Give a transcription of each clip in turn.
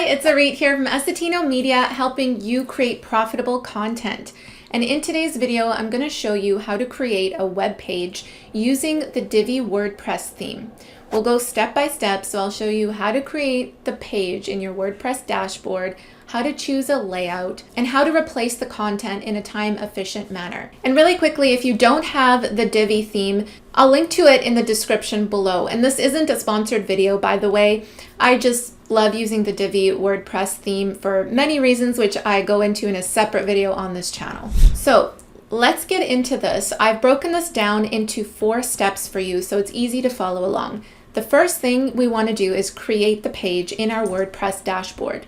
Hi, it's Auret here from Essetino Media, helping you create profitable content. And in today's video, I'm going to show you how to create a web page using the Divi WordPress theme. We'll go step by step, so I'll show you how to create the page in your WordPress dashboard, how to choose a layout, and how to replace the content in a time-efficient manner. And really quickly, if you don't have the Divi theme, I'll link to it in the description below. And this isn't a sponsored video, by the way. I just love using the Divi WordPress theme for many reasons, which I go into in a separate video on this channel. So let's get into this. I've broken this down into 4 steps for you, so it's easy to follow along. The first thing we want to do is create the page in our WordPress dashboard.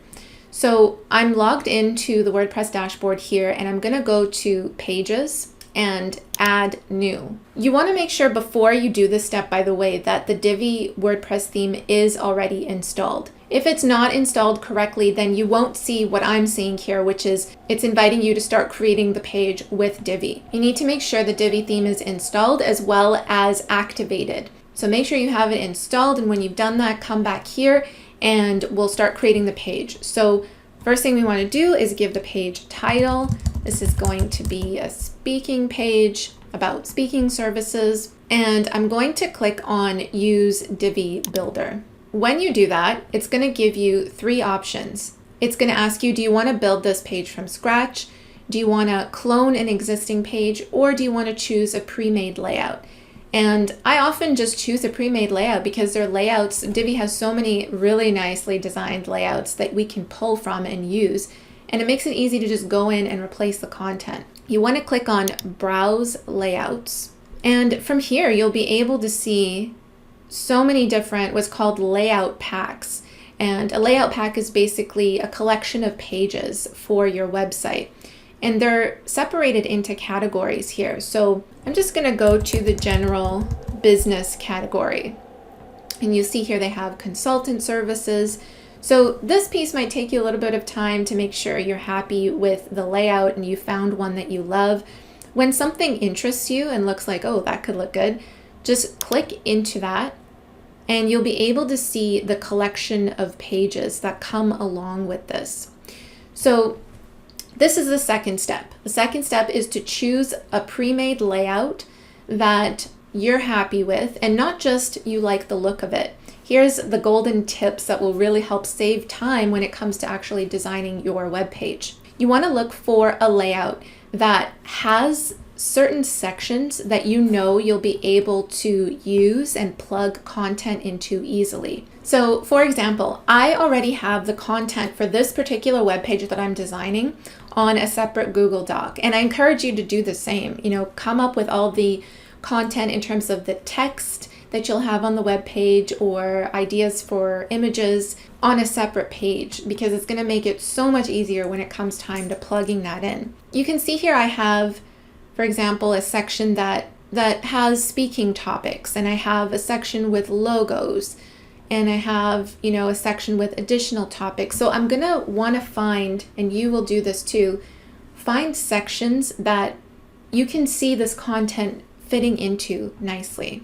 So I'm logged into the WordPress dashboard here, and I'm going to go to Pages and Add New. You want to make sure before you do this step, by the way, that the Divi WordPress theme is already installed. If it's not installed correctly, then you won't see what I'm seeing here, which is it's inviting you to start creating the page with Divi. You need to make sure the Divi theme is installed as well as activated. So make sure you have it installed, and when you've done that, come back here and we'll start creating the page. So first thing we want to do is give the page title. This is going to be a speaking page about speaking services, and I'm going to click on Use Divi Builder. When you do that, it's going to give you 3 options. It's going to ask you, do you want to build this page from scratch? Do you want to clone an existing page? Or do you want to choose a pre-made layout? And I often just choose a pre-made layout because their layouts, Divi has so many really nicely designed layouts that we can pull from and use. And it makes it easy to just go in and replace the content. You want to click on Browse Layouts. And from here, you'll be able to see so many different what's called layout packs. And a layout pack is basically a collection of pages for your website. And they're separated into categories here. So I'm just going to go to the general business category. And you see here they have consultant services. So this piece might take you a little bit of time to make sure you're happy with the layout and you found one that you love. When something interests you and looks like, oh, that could look good, just click into that and you'll be able to see the collection of pages that come along with this. So this is the second step. The second step is to choose a pre-made layout that you're happy with, and not just you like the look of it. Here's the golden tips that will really help save time when it comes to actually designing your web page. You want to look for a layout that has certain sections that you know you'll be able to use and plug content into easily. So for example, I already have the content for this particular web page that I'm designing on a separate Google Doc. And I encourage you to do the same. Come up with all the content in terms of the text that you'll have on the web page or ideas for images on a separate page, because it's going to make it so much easier when it comes time to plugging that in. You can see here I have, for example, a section that has speaking topics, and I have a section with logos, and I have, a section with additional topics. So I'm gonna want to find, and you will do this too, find sections that you can see this content fitting into nicely.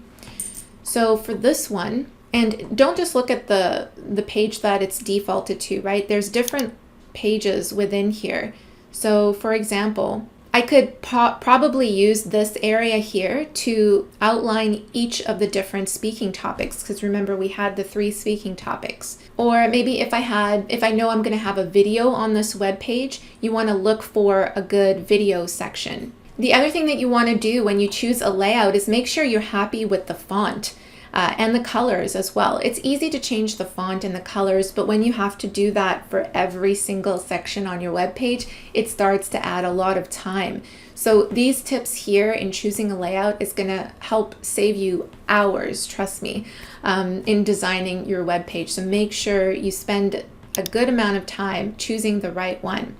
So for this one, and don't just look at the page that it's defaulted to, right? There's different pages within here. So for example, I could probably use this area here to outline each of the different speaking topics, because remember we had the 3 speaking topics. Or maybe if I know I'm going to have a video on this web page, you want to look for a good video section. The other thing that you want to do when you choose a layout is make sure you're happy with the font. And the colors as well. It's easy to change the font and the colors, but when you have to do that for every single section on your web page, it starts to add a lot of time. So these tips here in choosing a layout is going to help save you hours, trust me, in designing your web page. So make sure you spend a good amount of time choosing the right one.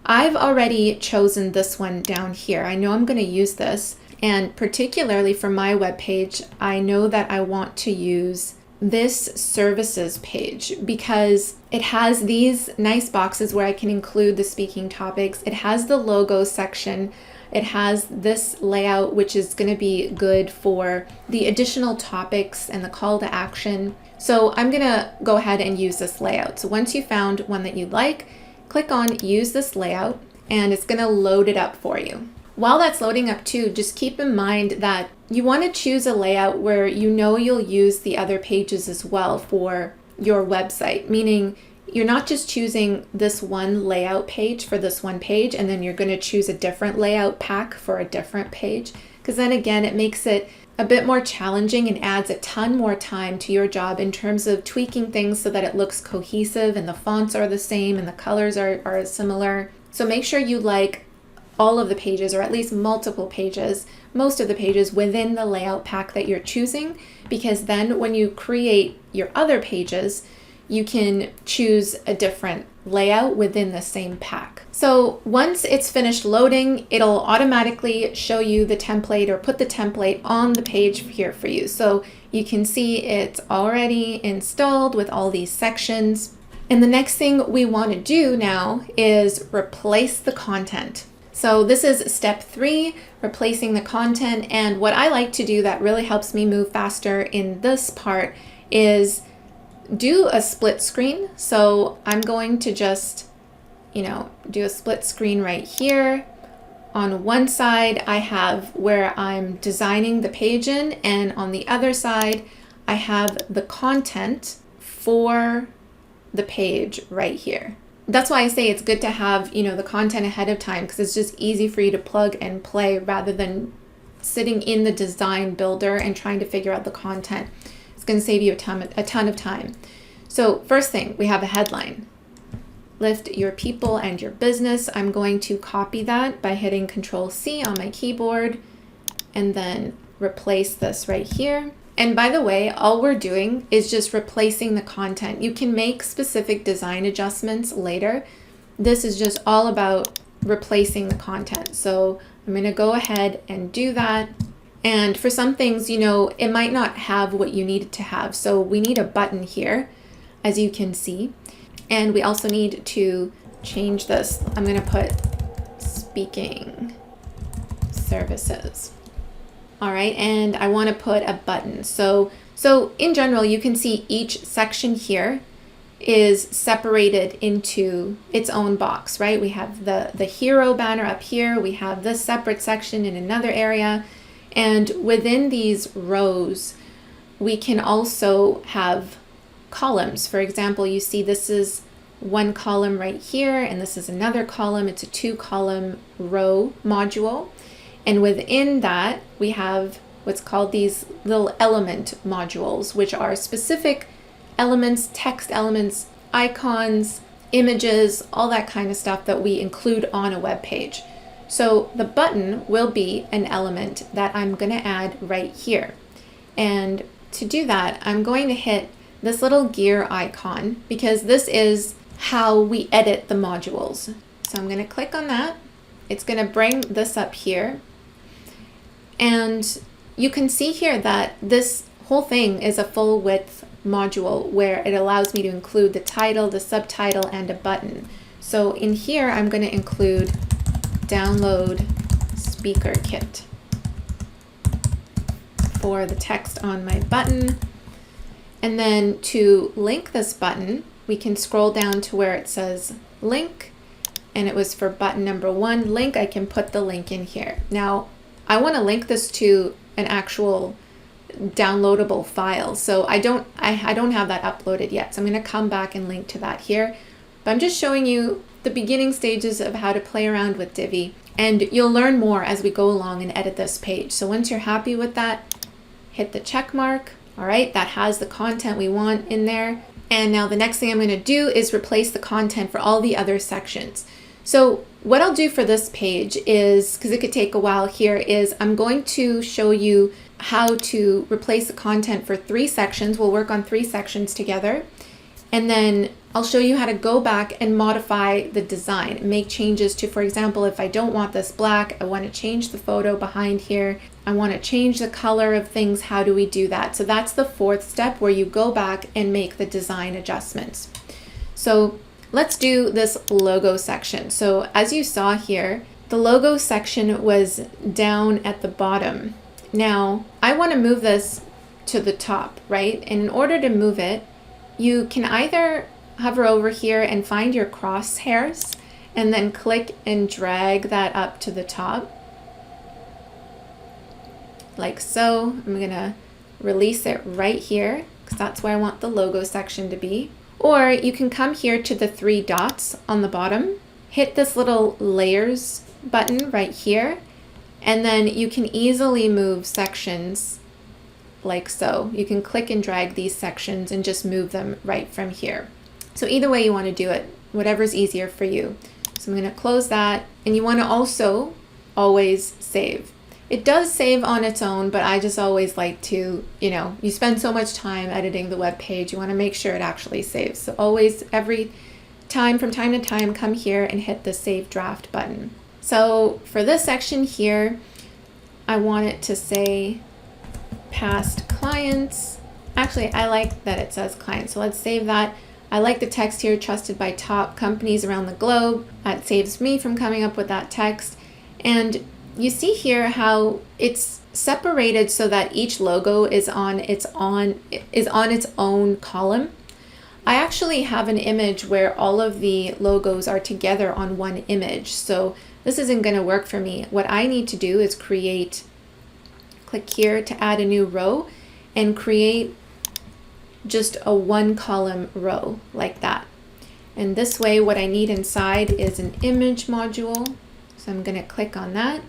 I've already chosen this one down here. I know I'm going to use this. And particularly for my web page, I know that I want to use this services page because it has these nice boxes where I can include the speaking topics. It has the logo section. it has this layout, which is going to be good for the additional topics and the call to action. So I'm going to go ahead and use this layout. So once you found one that you like, click on use this layout and it's going to load it up for you. While that's loading up too, just keep in mind that you want to choose a layout where you know you'll use the other pages as well for your website, meaning you're not just choosing this one layout page for this one page and then you're going to choose a different layout pack for a different page, because then again it makes it a bit more challenging and adds a ton more time to your job in terms of tweaking things so that it looks cohesive and the fonts are the same and the colors are similar. So make sure you like all of the pages, or at least multiple pages, most of the pages within the layout pack that you're choosing, because then when you create your other pages, you can choose a different layout within the same pack. So once it's finished loading, it'll automatically show you the template or put the template on the page here for you. So you can see it's already installed with all these sections. And the next thing we want to do now is replace the content. So this is step 3, replacing the content. And what I like to do that really helps me move faster in this part is do a split screen. So I'm going to just, do a split screen right here. On one side, I have where I'm designing the page in, and on the other side, I have the content for the page right here. That's why I say it's good to have, the content ahead of time, because it's just easy for you to plug and play rather than sitting in the design builder and trying to figure out the content. It's going to save you a ton of time. So first thing, we have a headline. Lift your people and your business. I'm going to copy that by hitting Control-C on my keyboard and then replace this right here. And by the way, all we're doing is just replacing the content. You can make specific design adjustments later. This is just all about replacing the content. So I'm going to go ahead and do that. And for some things, it might not have what you need it to have. So we need a button here, as you can see. And we also need to change this. I'm going to put speaking services. All right, and I want to put a button. So in general, you can see each section here is separated into its own box, right? We have the hero banner up here. We have this separate section in another area. And within these rows, we can also have columns. For example, you see this is one column right here, and this is another column. It's a 2-column row module. And within that, we have what's called these little element modules, which are specific elements, text elements, icons, images, all that kind of stuff that we include on a web page. So the button will be an element that I'm going to add right here. And to do that, I'm going to hit this little gear icon, because this is how we edit the modules. So I'm going to click on that. It's going to bring this up here. And you can see here that this whole thing is a full width module where it allows me to include the title, the subtitle, and a button. So in here, I'm going to include download speaker kit for the text on my button. And then to link this button, we can scroll down to where it says link, and it was for button number 1, link. I can put the link in here. Now, I want to link this to an actual downloadable file. So I don't have that uploaded yet. So I'm going to come back and link to that here. But I'm just showing you the beginning stages of how to play around with Divi, and you'll learn more as we go along and edit this page. So once you're happy with that, hit the check mark. All right, that has the content we want in there. And now the next thing I'm going to do is replace the content for all the other sections. So what I'll do for this page is, because it could take a while here, is I'm going to show you how to replace the content for 3 sections. We'll work on 3 sections together. And then I'll show you how to go back and modify the design, make changes to, for example, if I don't want this black, I want to change the photo behind here. I want to change the color of things. How do we do that? So that's the 4th step, where you go back and make the design adjustments. So let's do this logo section. So as you saw here, the logo section was down at the bottom. Now, I want to move this to the top, right? And in order to move it, you can either hover over here and find your crosshairs and then click and drag that up to the top, like so. I'm gonna release it right here because that's where I want the logo section to be. Or you can come here to the 3 dots on the bottom, hit this little layers button right here, and then you can easily move sections like so. You can click and drag these sections and just move them right from here. So either way you want to do it, whatever's easier for you. So I'm going to close that, and you want to also always save. It does save on its own, but I just always like to, you spend so much time editing the web page, you want to make sure it actually saves. So always, every time, from time to time, come here and hit the Save Draft button. So for this section here, I want it to say past clients. Actually, I like that it says clients, so let's save that. I like the text here, trusted by top companies around the globe. That saves me from coming up with that text. And you see here how it's separated so that each logo is on its own column. I actually have an image where all of the logos are together on one image, so this isn't going to work for me. What I need to do is click here to add a new row and create just a 1-column row like that. And this way what I need inside is an image module. So I'm going to click on that.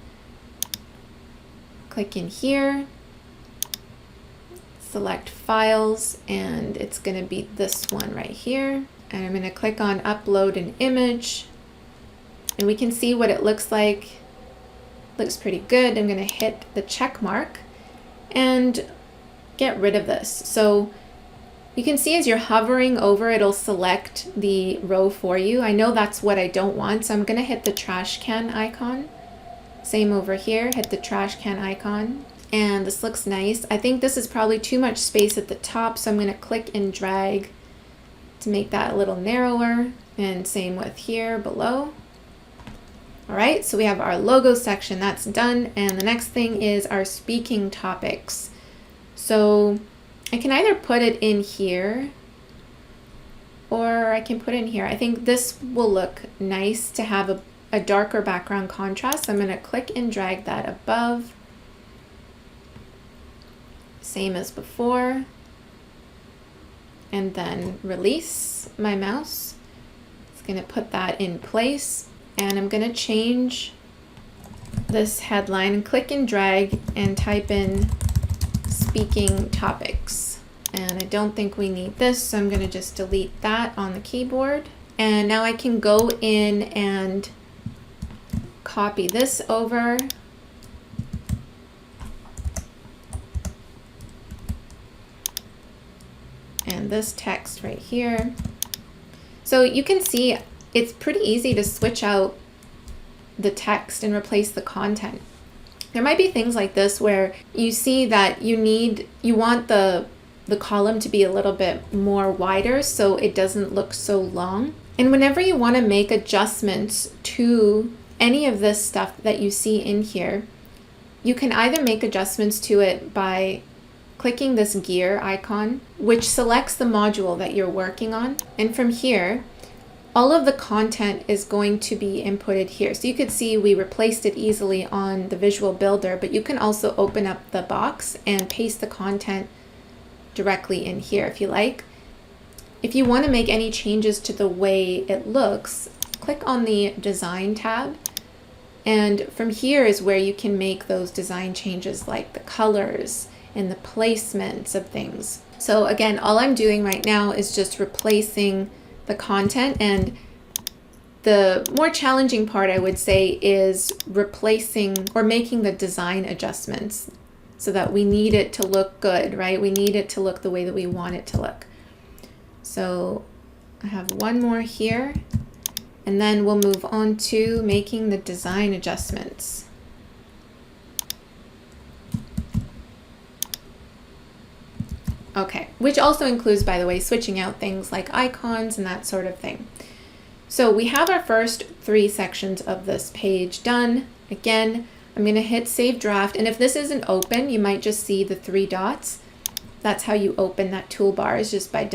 Click in here, select files, and it's going to be this one right here. And I'm going to click on upload an image, and we can see what it looks like. Looks pretty good. I'm going to hit the check mark and get rid of this. So you can see as you're hovering over, it'll select the row for you. I know that's what I don't want, so I'm going to hit the trash can icon. Same over here, hit the trash can icon, and this looks nice. I think this is probably too much space at the top, so I'm going to click and drag to make that a little narrower, and same with here below. All right, so we have our logo section, that's done, and the next thing is our speaking topics. So I can either put it in here or I can put it in here. I think this will look nice to have a darker background contrast. I'm going to click and drag that above. Same as before. And then release my mouse. It's going to put that in place. And I'm going to change this headline, click and drag, and type in speaking topics. And I don't think we need this, so I'm going to just delete that on the keyboard. And now I can go in and copy this over. And this text right here. So you can see it's pretty easy to switch out the text and replace the content. There might be things like this where you see that you want the column to be a little bit more wider so it doesn't look so long. And whenever you want to make adjustments to any of this stuff that you see in here, you can either make adjustments to it by clicking this gear icon, which selects the module that you're working on. And from here, all of the content is going to be inputted here. So you could see we replaced it easily on the visual builder, but you can also open up the box and paste the content directly in here if you like. If you want to make any changes to the way it looks, click on the design tab. And from here is where you can make those design changes like the colors and the placements of things. So again, all I'm doing right now is just replacing the content, and the more challenging part I would say is replacing or making the design adjustments so that we need it to look good, right? We need it to look the way that we want it to look. So I have one more here, and then we'll move on to making the design adjustments. Okay, which also includes, by the way, switching out things like icons and that sort of thing. So we have our first 3 sections of this page done. Again, I'm going to hit Save Draft, and if this isn't open, you might just see the 3 dots. That's how you open that toolbar, is just by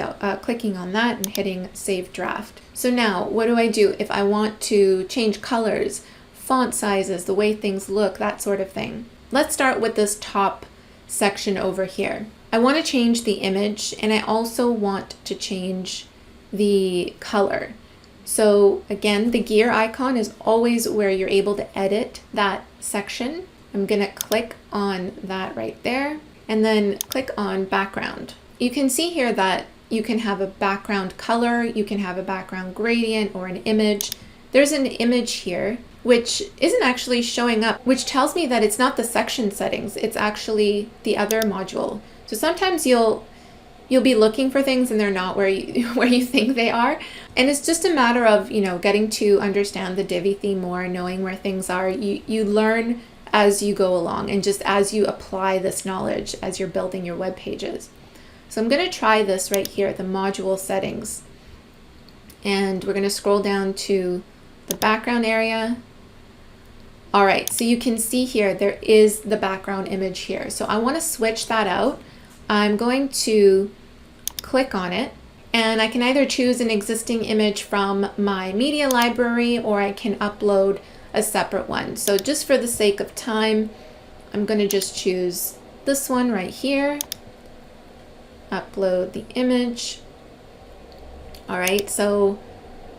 clicking on that and hitting Save Draft. So now, what do I do if I want to change colors, font sizes, the way things look, that sort of thing? Let's start with this top section over here. I want to change the image, and I also want to change the color. So again, the gear icon is always where you're able to edit that section. I'm going to click on that right there, and then click on background. You can see here that you can have a background color, you can have a background gradient or an image. There's an image here which isn't actually showing up, which tells me that it's not the section settings, it's actually the other module. So sometimes you'll be looking for things and they're not where you think they are. And it's just a matter of, getting to understand the Divi theme more, knowing where things are. You learn as you go along, and just as you apply this knowledge as you're building your web pages. So I'm going to try this right here, the module settings. And we're going to scroll down to the background area. All right, so you can see here, there is the background image here. So I want to switch that out. I'm going to click on it, and I can either choose an existing image from my media library, or I can upload a separate one. So just for the sake of time, I'm going to just choose this one right here, upload the image. All right, so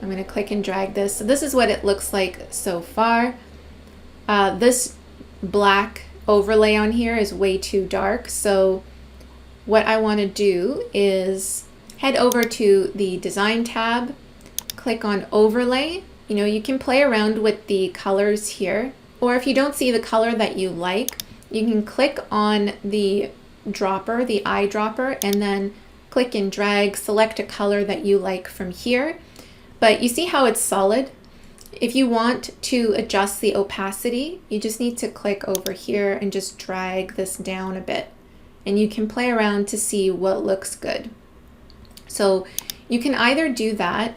I'm going to click and drag this. So this is what it looks like so far. This black overlay on here is way too dark. So what I want to do is head over to the Design tab, click on Overlay. You can play around with the colors here, or if you don't see the color that you like, you can click on the dropper, the eyedropper, and then click and drag, select a color that you like from here. But you see how it's solid? If you want to adjust the opacity, you just need to click over here and just drag this down a bit. And you can play around to see what looks good. So you can either do that,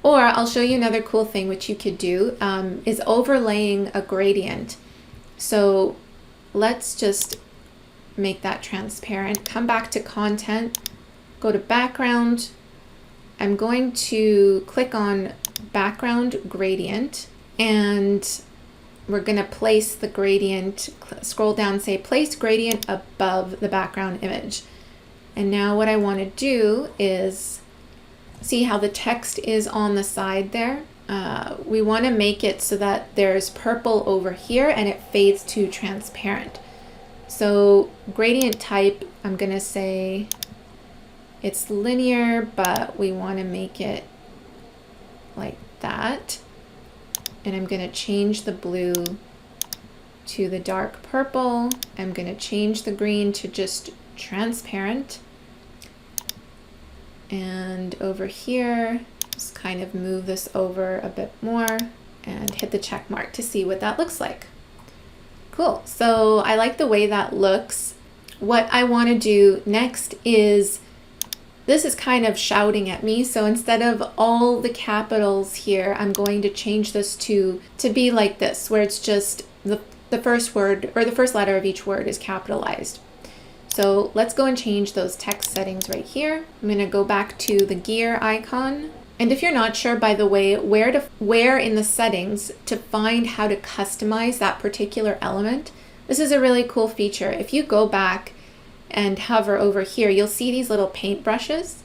or I'll show you another cool thing which you could do, is overlaying a gradient. So let's just make that transparent. Come back to content, go to background. I'm going to click on background gradient, and we're going to place the gradient, scroll down, say place gradient above the background image. And now what I want to do is see how the text is on the side there. We want to make it so that there's purple over here and it fades to transparent. So gradient type, I'm going to say it's linear, but we want to make it like that. And I'm going to change the blue to the dark purple. I'm going to change the green to just transparent. And over here, just kind of move this over a bit more and hit the check mark to see what that looks like. Cool. So I like the way that looks. What I want to do next is, this is kind of shouting at me. So instead of all the capitals here, I'm going to change this to be like this, where it's just the first word or the first letter of each word is capitalized. So let's go and change those text settings right here. I'm going to go back to the gear icon. And if you're not sure, by the way, where in the settings to find how to customize that particular element, this is a really cool feature. If you go back and hover over here, you'll see these little paint brushes.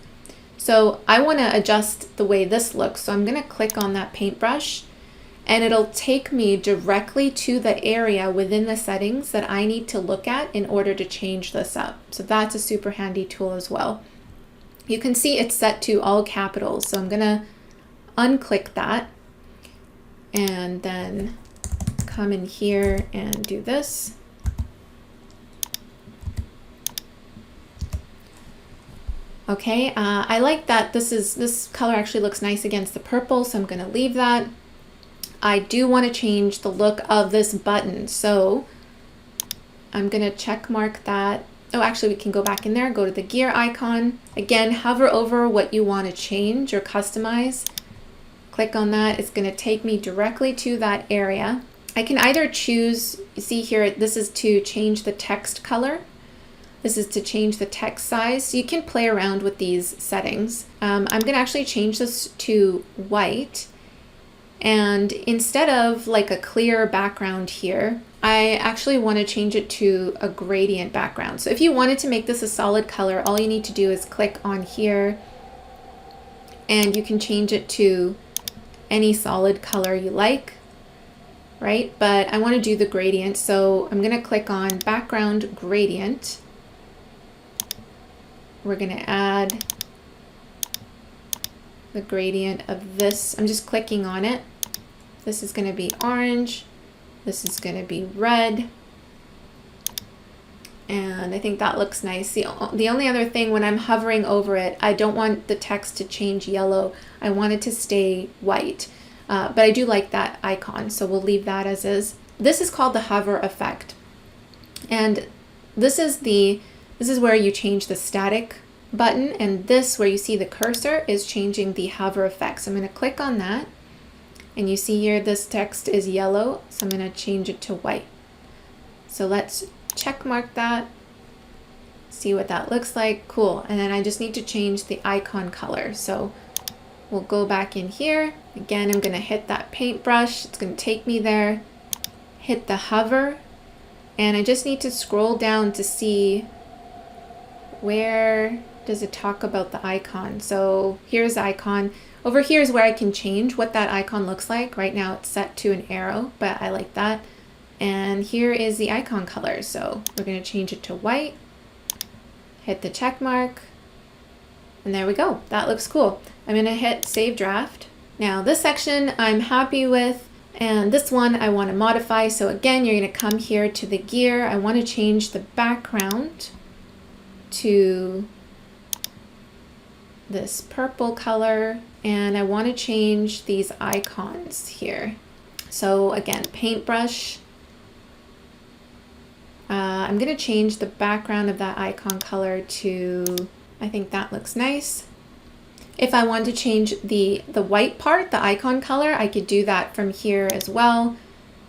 So I want to adjust the way this looks. So I'm going to click on that paintbrush, and it'll take me directly to the area within the settings that I need to look at in order to change this up. So that's a super handy tool as well. You can see it's set to all capitals. So I'm going to unclick that and then come in here and do this. Okay, I like that this color actually looks nice against the purple, so I'm going to leave that. I do want to change the look of this button, so I'm going to check mark that. Oh, actually we can go back in there, go to the gear icon. Again, hover over what you want to change or customize. Click on that. It's going to take me directly to that area. I can either choose, you see here, this is to change the text color. This is to change the text size. So you can play around with these settings. I'm going to actually change this to white. And instead of like a clear background here, I actually want to change it to a gradient background. So if you wanted to make this a solid color, all you need to do is click on here and you can change it to any solid color you like, right? But I want to do the gradient. So I'm going to click on background gradient. We're going to add the gradient of this. I'm just clicking on it. This is going to be orange. This is going to be red. And I think that looks nice. The only other thing, when I'm hovering over it, I don't want the text to change yellow. I want it to stay white. But I do like that icon, so we'll leave that as is. This is called the hover effect. And this is where you change the static button, and this where you see the cursor is changing the hover effect. So I'm going to click on that, and you see here this text is yellow, so I'm going to change it to white. So let's check mark that, see what that looks like. Cool. And then I just need to change the icon color. So we'll go back in here. Again, I'm going to hit that paintbrush. It's going to take me there. Hit the hover, and I just need to scroll down to see where does it talk about the icon. So here's the icon. Over here is where I can change what that icon looks like. Right now it's set to an arrow, but I like that. And here is the icon color. So we're going to change it to white. Hit the check mark. And there we go. That looks cool. I'm going to hit save draft. Now this section I'm happy with, and this one I want to modify. So again, you're going to come here to the gear. I want to change the background to this purple color, and I want to change these icons here. So again, paintbrush. I'm going to change the background of that icon color to, I think that looks nice. If I want to change the white part, the icon color, I could do that from here as well.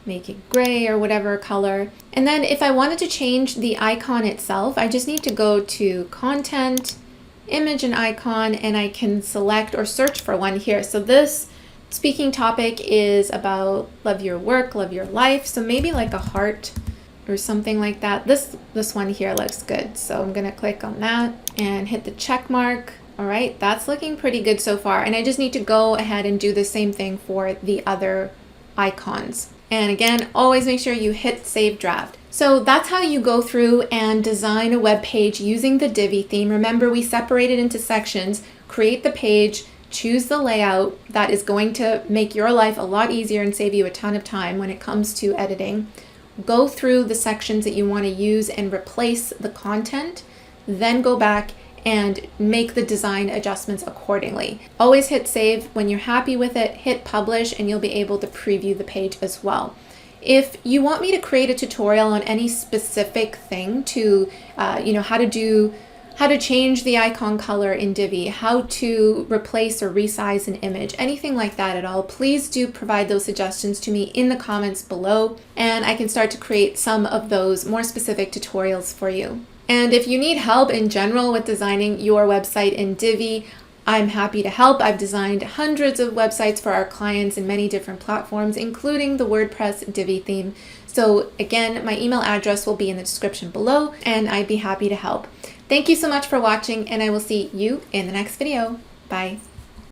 Make it gray or whatever color. And then if I wanted to change the icon itself, I just need to go to content, image and icon, and I can select or search for one here. So this speaking topic is about love your work, love your life. So maybe like a heart or something like that. This one here looks good. So I'm going to click on that and hit the check mark. All right, that's looking pretty good so far. And I just need to go ahead and do the same thing for the other icons. And again, always make sure you hit save draft. So that's how you go through and design a web page using the Divi theme. Remember, we separate it into sections, create the page, choose the layout that is going to make your life a lot easier and save you a ton of time when it comes to editing. Go through the sections that you want to use and replace the content, then go back and make the design adjustments accordingly. Always hit save. When you're happy with it, hit publish, and you'll be able to preview the page as well. If you want me to create a tutorial on any specific thing to, how to change the icon color in Divi, how to replace or resize an image, anything like that at all, please do provide those suggestions to me in the comments below, and I can start to create some of those more specific tutorials for you. And if you need help in general with designing your website in Divi, I'm happy to help. I've designed hundreds of websites for our clients in many different platforms, including the WordPress Divi theme. So again, my email address will be in the description below, and I'd be happy to help. Thank you so much for watching, and I will see you in the next video. Bye.